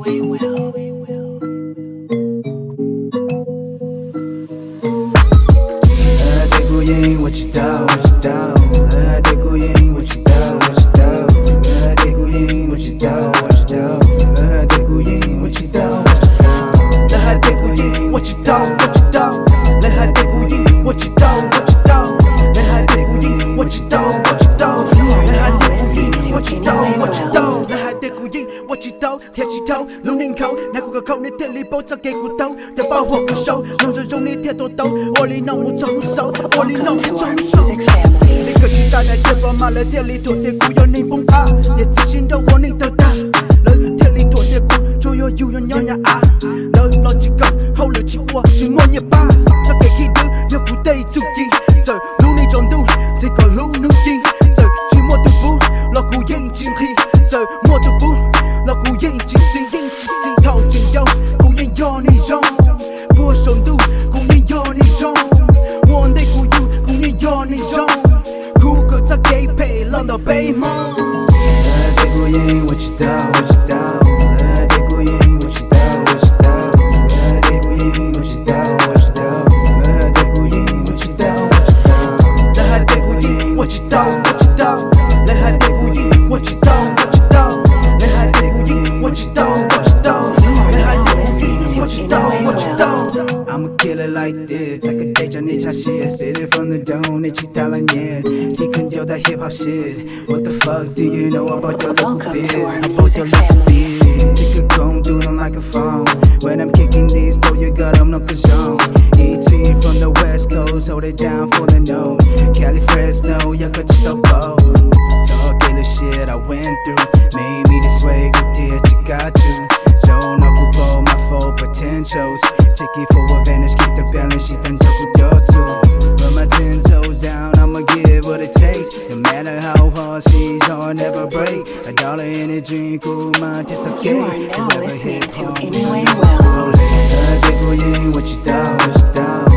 what you do, what you do. What you do, what you do. What you do, what you do. What you do, what you do. What you do, what you do. What you do, what you do. What you do, what you do. What you do, what you do. What you do,撇起头，龙领口，那个口，你铁里包扎给骨头，要保护个手，弄着用你铁多刀，我里弄我装手，我里弄我装手。你个巨大的铁包买了铁里拖铁骨，要你崩塌，也自信的我你都打，了铁里拖铁骨，就要有人鸟呀啊，了老几个，后了起我是我也罢，这给起的要不得注意，这路你中度，这个路能进，这去莫都不，老古眼睛黑，这莫都不。老古眼睛是头真有，古眼要你用，不深度，古眼要你用，我的古有，古眼要你用，酷个在给配浪到北梦。古眼 what you do, what you do. 古眼 what you do, what you do. 古眼 what you do, what you do. 古眼 what you do, what you do. 古眼 what you do, what you do. 古眼 what you do, what you do. What you do, what you do. What you do, what you do. I'ma kill it like this. 这个 day 叫你查shit. Spit it from the dome. 你其他人演你肯丢的 hip hop shit. What the fuck do you know about your local bitch? About your local bitch. 这个空度的 microphone. When I'm kicking these, bro, you got them no zone. ET from the west coast. Hold it down for the no. Cali Fresno, you could just go. So get the shit I went through. Made me this way, good deal, you got you. Shown up with my full potentials. Take it for advantage, keep the balance, she done took with your two. Put my 10 toes down, I'ma give what it takes. No matter how hard she's hard, never break. $1 in a drink, cool mind, it's okay. You are now listening to Anyway Well. What you do, what you do.